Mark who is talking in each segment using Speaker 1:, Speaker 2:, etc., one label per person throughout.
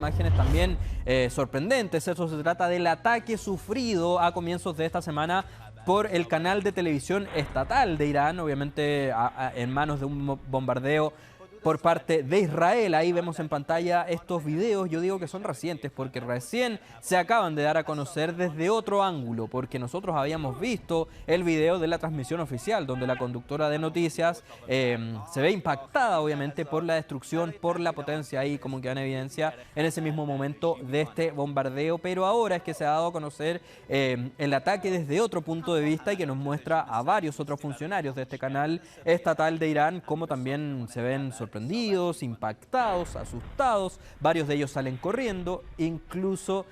Speaker 1: Imágenes también sorprendentes. Eso se trata del ataque sufrido a comienzos de esta semana por el canal de televisión estatal de Irán, obviamente en manos de un bombardeo por parte de Israel. Ahí vemos en pantalla estos videos, yo digo que son recientes porque recién se acaban de dar a conocer desde otro ángulo, porque nosotros habíamos visto el video de la transmisión oficial, donde la conductora de noticias se ve impactada obviamente por la destrucción, por la potencia ahí como queda en evidencia en ese mismo momento de este bombardeo, pero ahora es que se ha dado a conocer el ataque desde otro punto de vista y que nos muestra a varios otros funcionarios de este canal estatal de Irán, como también se ven sorprendidos, impactados, asustados, varios de ellos salen corriendo, incluso,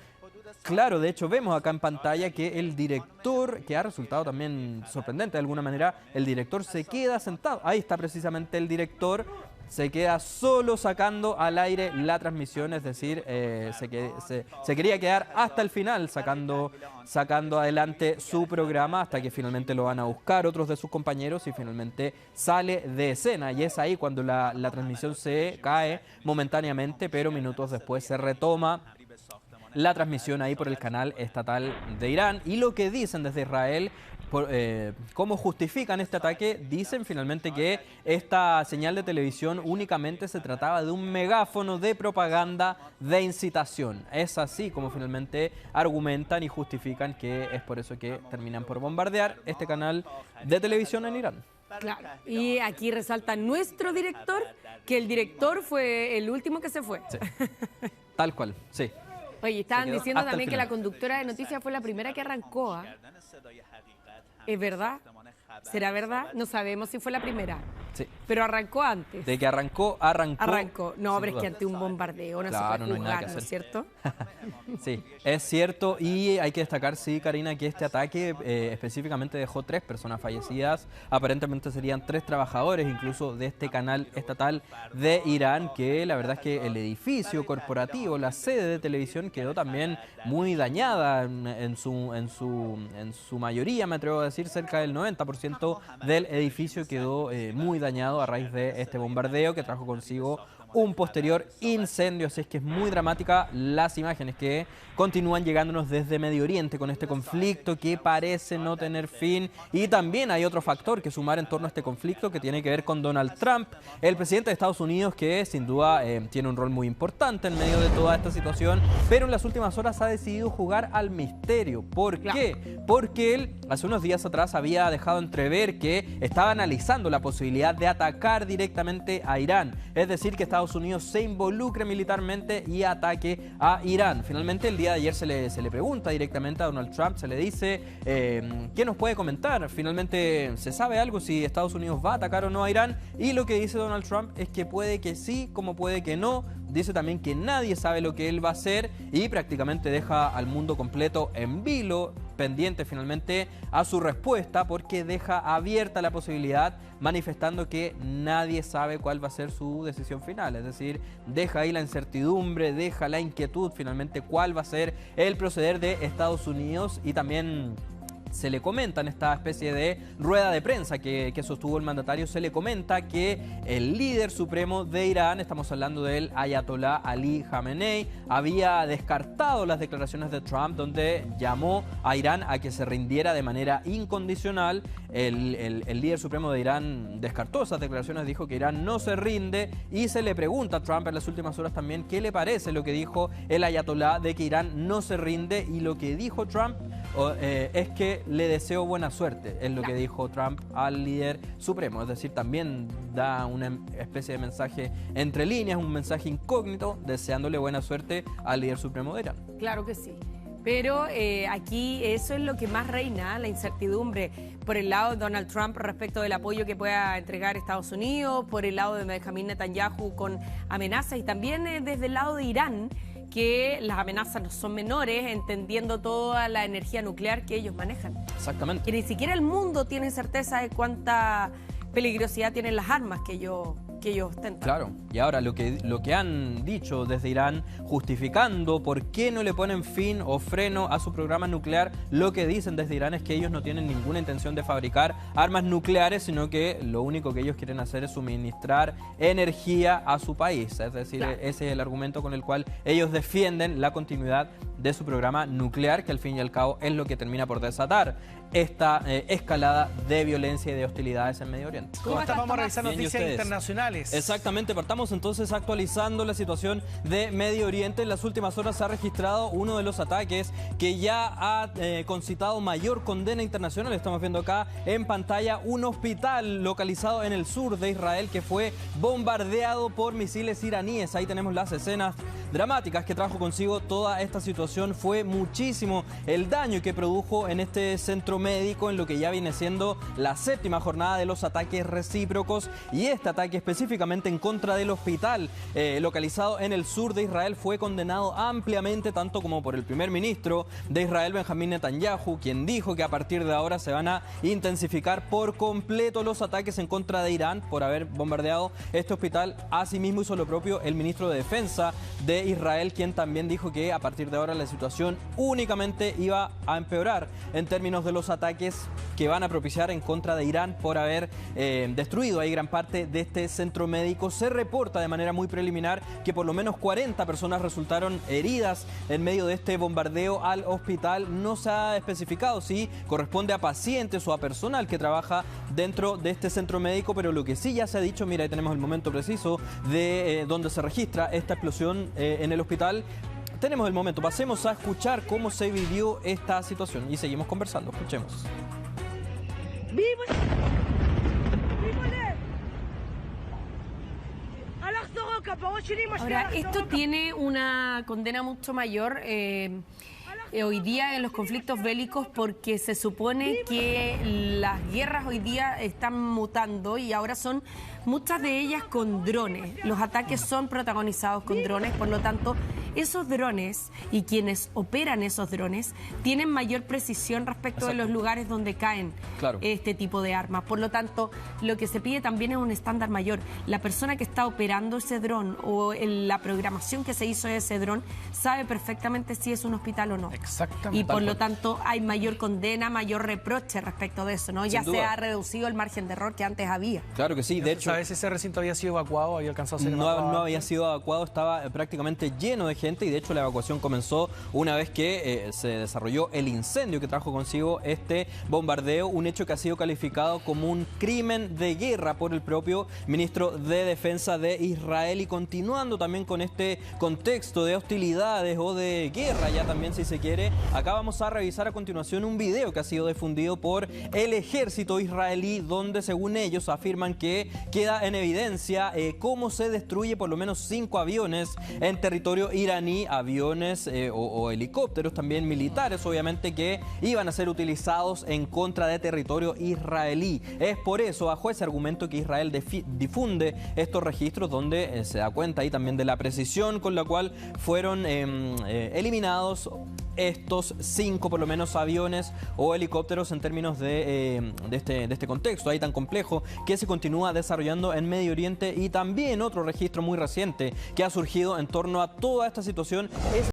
Speaker 1: claro, de hecho vemos acá en pantalla que el director, que ha resultado también sorprendente de alguna manera, el director se queda sentado, ahí está precisamente el director, se queda solo sacando al aire la transmisión, es decir, se quería quedar hasta el final sacando adelante su programa hasta que finalmente lo van a buscar otros de sus compañeros y finalmente sale de escena. Y es ahí cuando la transmisión se cae momentáneamente, pero minutos después se retoma la transmisión ahí por el canal estatal de Irán. Y lo que dicen desde Israel, cómo justifican este ataque, dicen finalmente que esta señal de televisión únicamente se trataba de un megáfono de propaganda de incitación. Es así como finalmente argumentan y justifican que es por eso que terminan por bombardear este canal de televisión en Irán.
Speaker 2: Claro, y aquí resalta nuestro director, que el director fue el último que se fue.
Speaker 1: Sí. Tal cual, sí.
Speaker 2: Oye, estaban diciendo también que la conductora de noticias fue la primera que arrancó, ¿ah? ¿Es verdad? ¿Será verdad? No sabemos si fue la primera.
Speaker 1: Sí.
Speaker 2: Pero arrancó antes.
Speaker 1: De que arrancó.
Speaker 2: No, pero es que ante un bombardeo no se puede jugar, ¿no es cierto?
Speaker 1: Sí, es cierto, y hay que destacar, sí, Karina, que este ataque específicamente dejó 3 personas fallecidas. Aparentemente serían 3 trabajadores incluso de este canal estatal de Irán, que la verdad es que el edificio corporativo, la sede de televisión quedó también muy dañada en su mayoría, me atrevo a decir, cerca del 90% del edificio quedó muy dañado a raíz de este bombardeo que trajo consigo un posterior incendio, así es que es muy dramática las imágenes que continúan llegándonos desde Medio Oriente con este conflicto que parece no tener fin. Y también hay otro factor que sumar en torno a este conflicto que tiene que ver con Donald Trump, el presidente de Estados Unidos, que sin duda tiene un rol muy importante en medio de toda esta situación, pero en las últimas horas ha decidido jugar al misterio. ¿Por qué? Porque él hace unos días atrás había dejado entrever que estaba analizando la posibilidad de atacar directamente a Irán, es decir, que Estados Unidos se involucre militarmente y ataque a Irán. Finalmente el día de ayer se le pregunta directamente a Donald Trump, se le dice ¿qué nos puede comentar? Finalmente se sabe algo si Estados Unidos va a atacar o no a Irán, y lo que dice Donald Trump es que puede que sí, como puede que no. Dice también que nadie sabe lo que él va a hacer y prácticamente deja al mundo completo en vilo, pendiente finalmente a su respuesta, porque deja abierta la posibilidad, manifestando que nadie sabe cuál va a ser su decisión final. Es decir, deja ahí la incertidumbre, deja la inquietud finalmente cuál va a ser el proceder de Estados Unidos. Y también se le comenta en esta especie de rueda de prensa que sostuvo el mandatario, se le comenta que el líder supremo de Irán, estamos hablando del Ayatollah Ali Khamenei, había descartado las declaraciones de Trump donde llamó a Irán a que se rindiera de manera incondicional. El líder supremo de Irán descartó esas declaraciones, dijo que Irán no se rinde, y se le pregunta a Trump en las últimas horas también qué le parece lo que dijo el Ayatollah de que Irán no se rinde, y lo que dijo Trump es que le deseo buena suerte, es lo que dijo Trump al líder supremo. Es decir, también da una especie de mensaje entre líneas, un mensaje incógnito, deseándole buena suerte al líder supremo de Irán.
Speaker 2: Claro que sí. Pero aquí eso es lo que más reina, la incertidumbre por el lado de Donald Trump respecto del apoyo que pueda entregar Estados Unidos, por el lado de Benjamín Netanyahu con amenazas, y también desde el lado de Irán, que las amenazas no son menores, entendiendo toda la energía nuclear que ellos manejan.
Speaker 1: Exactamente.
Speaker 2: Que ni siquiera el mundo tiene certeza de cuánta peligrosidad tienen las armas que ellos que ellos ostentan.
Speaker 1: Claro, y ahora lo que han dicho desde Irán, justificando por qué no le ponen fin o freno a su programa nuclear, lo que dicen desde Irán es que ellos no tienen ninguna intención de fabricar armas nucleares, sino que lo único que ellos quieren hacer es suministrar energía a su país. Es decir, claro, ese es el argumento con el cual ellos defienden la continuidad de su programa nuclear, que al fin y al cabo es lo que termina por desatar esta escalada de violencia y de hostilidades en Medio Oriente.
Speaker 3: ¿Cómo estás? Vamos a revisar noticias internacionales.
Speaker 1: Exactamente, partamos entonces actualizando la situación de Medio Oriente. En las últimas horas se ha registrado uno de los ataques que ya ha concitado mayor condena internacional. Estamos viendo acá en pantalla un hospital localizado en el sur de Israel que fue bombardeado por misiles iraníes. Ahí tenemos las escenas dramáticas que trajo consigo toda esta situación. Fue muchísimo el daño que produjo en este centro médico, en lo que ya viene siendo la 7ª jornada de los ataques recíprocos, y este ataque específicamente en contra del hospital localizado en el sur de Israel fue condenado ampliamente, tanto como por el primer ministro de Israel, Benjamín Netanyahu, quien dijo que a partir de ahora se van a intensificar por completo los ataques en contra de Irán por haber bombardeado este hospital. Asimismo hizo lo propio el ministro de Defensa de Israel, quien también dijo que a partir de ahora la situación únicamente iba a empeorar en términos de los ataques que van a propiciar en contra de Irán por haber destruido ahí gran parte de este centro médico. Se reporta de manera muy preliminar que por lo menos 40 personas resultaron heridas en medio de este bombardeo al hospital. No se ha especificado si corresponde a pacientes o a personal que trabaja dentro de este centro médico, pero lo que sí ya se ha dicho, mira, ahí tenemos el momento preciso de donde se registra esta explosión en el hospital. Tenemos el momento, pasemos a escuchar cómo se vivió esta situación y seguimos conversando. Escuchemos.
Speaker 2: Ahora, esto tiene una condena mucho mayor hoy día en los conflictos bélicos, porque se supone que las guerras hoy día están mutando y ahora son muchas de ellas con drones. Los ataques son protagonizados con drones, por lo tanto, esos drones y quienes operan esos drones tienen mayor precisión respecto de los lugares donde caen este tipo de armas. Por lo tanto, lo que se pide también es un estándar mayor. La persona que está operando ese dron o la programación que se hizo de ese dron sabe perfectamente si es un hospital o no.
Speaker 3: Exactamente.
Speaker 2: Y por lo tanto hay mayor condena, mayor reproche respecto de eso, ¿no? Ya se ha reducido el margen de error que antes había.
Speaker 1: Claro que sí, de hecho...
Speaker 3: ¿Sabes si ese recinto había sido evacuado? ¿Había alcanzado a ser evacuado?
Speaker 1: No había sido evacuado, estaba prácticamente lleno de gente, y de hecho la evacuación comenzó una vez que se desarrolló el incendio que trajo consigo este bombardeo, un hecho que ha sido calificado como un crimen de guerra por el propio ministro de Defensa de Israel. Y continuando también con este contexto de hostilidades o de guerra, ya también si se quiere, acá vamos a revisar a continuación un video que ha sido difundido por el ejército israelí, donde según ellos afirman que queda en evidencia cómo se destruye por lo menos 5 aviones en territorio iraní, aviones o helicópteros también militares, obviamente, que iban a ser utilizados en contra de territorio israelí. Es por eso, bajo ese argumento, que Israel difunde estos registros, donde se da cuenta ahí también de la precisión con la cual fueron eliminados estos 5 por lo menos aviones o helicópteros en términos de este contexto ahí tan complejo que se continúa desarrollando en Medio Oriente. Y también otro registro muy reciente que ha surgido en torno a toda esta situación es